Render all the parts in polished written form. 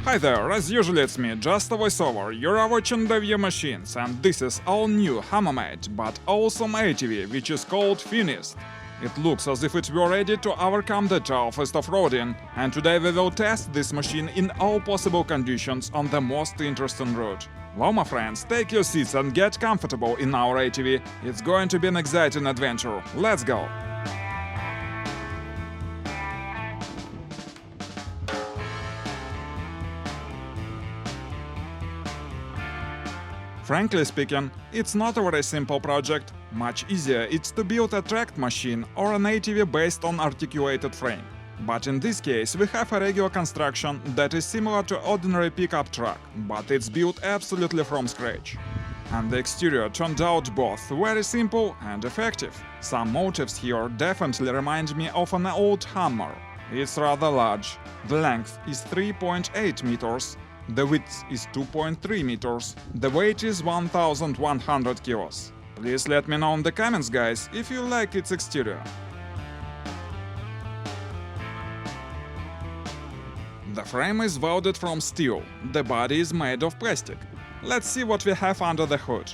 Hi there, as usual it's me, just a voiceover. You're watching the View Machines, and this is all new hammer-made but awesome ATV, which is called Finist. It looks as if it were ready to overcome the toughest offroading, and today we will test this machine in all possible conditions on the most interesting route. Well, my friends, take your seats and get comfortable in our ATV. It's going to be an exciting adventure. Let's go! Frankly speaking, it's not a very simple project. Much easier it's to build a tracked machine or an ATV based on articulated frame. But in this case we have a regular construction that is similar to ordinary pickup truck, but it's built absolutely from scratch. And the exterior turned out both very simple and effective. Some motifs here definitely remind me of an old hammer. It's rather large. The length is 3.8 meters. The width is 2.3 meters. The weight is 1100 kilos. Please let me know in the comments, guys, if you like its exterior. The frame is welded from steel. The body is made of plastic. Let's see what we have under the hood.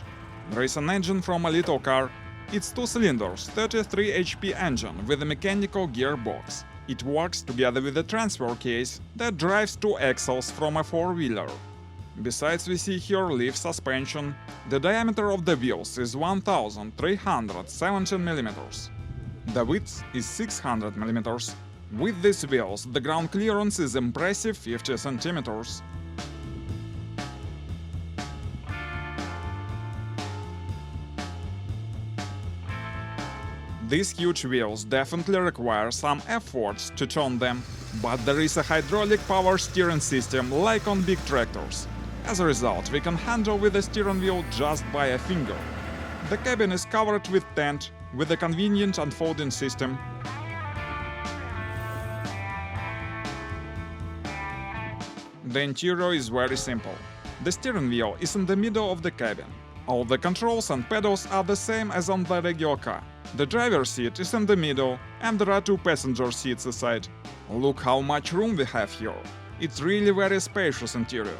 There is an engine from a little car. It's 2 cylinders, 33 HP engine with a mechanical gearbox. It works together with a transfer case that drives 2 axles from a 4-wheeler. Besides, we see here leaf suspension. The diameter of the wheels is 1317 mm. The width is 600 mm. With these wheels, the ground clearance is impressive 50 cm. These huge wheels definitely require some efforts to turn them, but there is a hydraulic power steering system like on big tractors. As a result, we can handle with the steering wheel just by a finger. The cabin is covered with tent, with a convenient unfolding system. The interior is very simple. The steering wheel is in the middle of the cabin. All the controls and pedals are the same as on the regular car. The driver's seat is in the middle, and there are 2 passenger seats aside. Look how much room we have here. It's really very spacious interior.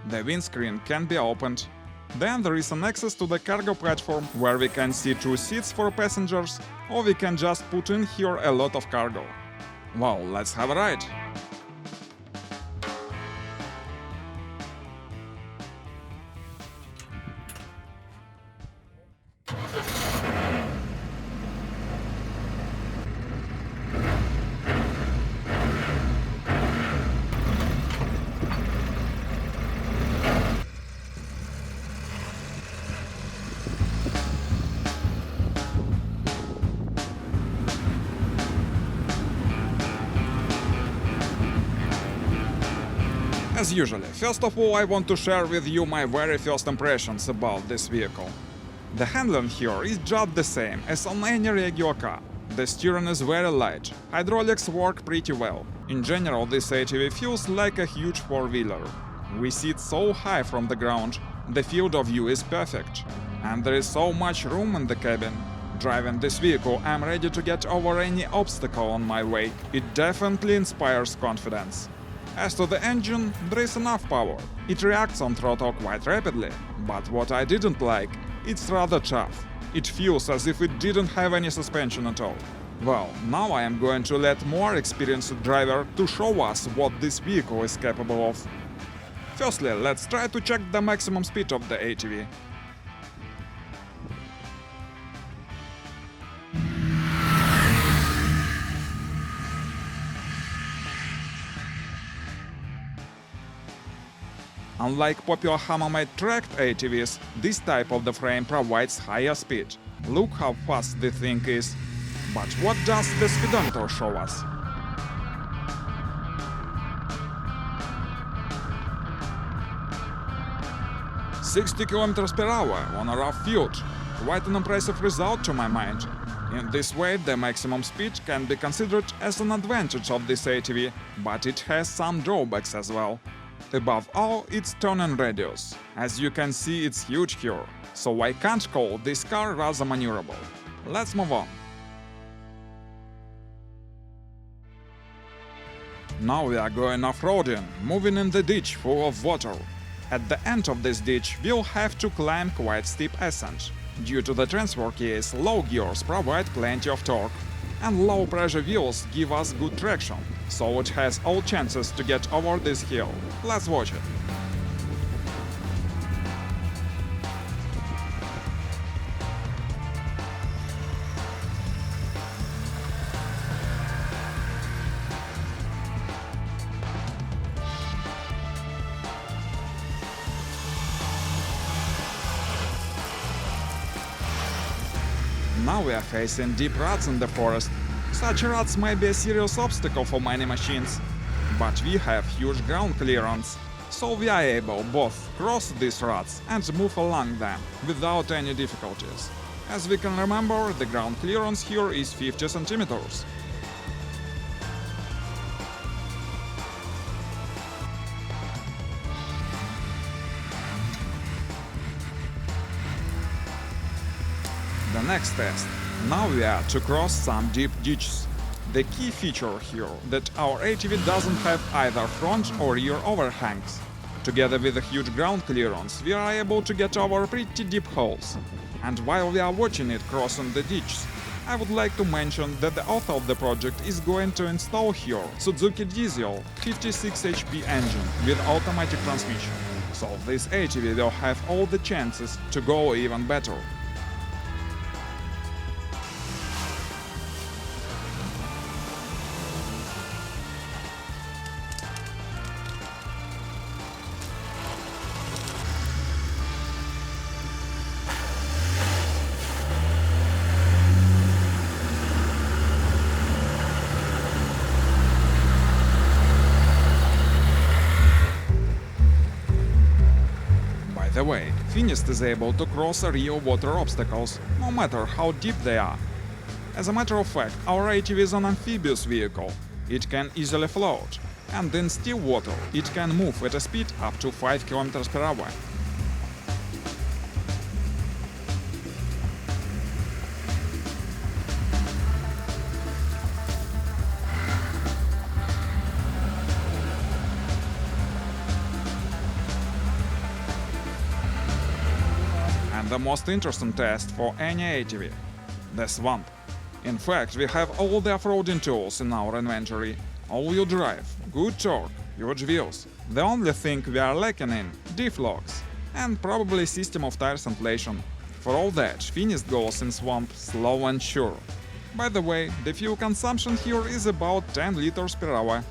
The windscreen can be opened. Then there is an access to the cargo platform, where we can see 2 seats for passengers, or we can just put in here a lot of cargo. Well, let's have a ride! As usual, first of all I want to share with you my very first impressions about this vehicle. The handling here is just the same as on any regular car. The steering is very light, hydraulics work pretty well. In general, this ATV feels like a huge 4-wheeler. We sit so high from the ground, the field of view is perfect. And there is so much room in the cabin. Driving this vehicle, I'm ready to get over any obstacle on my way. It definitely inspires confidence. As to the engine, there is enough power. It reacts on throttle quite rapidly, but what I didn't like, it's rather tough. It feels as if it didn't have any suspension at all. Well, now I am going to let more experienced driver to show us what this vehicle is capable of. Firstly, let's try to check the maximum speed of the ATV. Unlike popular hammer-made tracked ATVs, this type of the frame provides higher speed. Look how fast the thing is. But what does the speedometer show us? "60 km per hour on a rough field. Quite an impressive result to my mind. In this way, the maximum speed can be considered as an advantage of this ATV, but it has some drawbacks as well. Above all, its turning radius. As you can see, it's huge here, so I can't call this car rather maneuverable. Let's move on. Now we are going off-roading, moving in the ditch full of water. At the end of this ditch, we'll have to climb quite steep ascent. Due to the transfer case, low gears provide plenty of torque, and low-pressure wheels give us good traction, so it has all chances to get over this hill. Let's watch it. Now we are facing deep ruts in the forest. Such ruts may be a serious obstacle for many machines, but we have huge ground clearance, so we are able both cross these ruts and move along them without any difficulties. As we can remember, the ground clearance here is 50 centimeters. The next test. Now we are to cross some deep ditches. The key feature here that our ATV doesn't have either front or rear overhangs. Together with a huge ground clearance, we are able to get over pretty deep holes. And while we are watching it crossing the ditches, I would like to mention that the author of the project is going to install here Suzuki diesel 56 HP engine with automatic transmission. So this ATV will have all the chances to go even better. By the way, Finist is able to cross real water obstacles, no matter how deep they are. As a matter of fact, our ATV is an amphibious vehicle. It can easily float, and in still water it can move at a speed up to 5 km per hour. And the most interesting test for any ATV, the swamp. In fact, we have all the off-roading tools in our inventory. All-wheel drive, good torque, huge wheels. The only thing we are lacking in, diff locks, and probably system of tires inflation. For all that, Finist goes in swamp slow and sure. By the way, the fuel consumption here is about 10 liters per hour.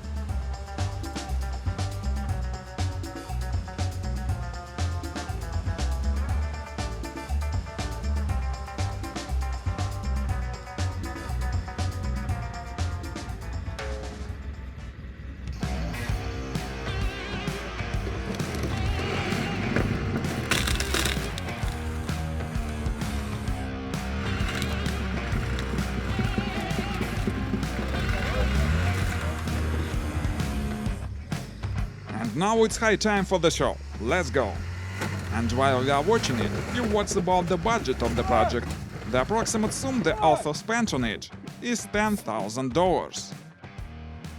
Now it's high time for the show. Let's go! And while we are watching it, few words about the budget of the project. The approximate sum the author spent on it is $10,000.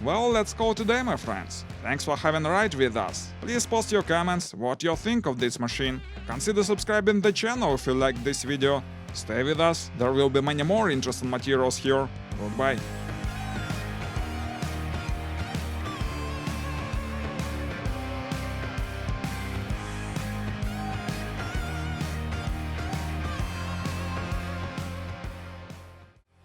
Well, let's call today, my friends. Thanks for having a ride with us. Please post your comments, what you think of this machine. Consider subscribing the channel if you liked this video. Stay with us, there will be many more interesting materials here. Goodbye.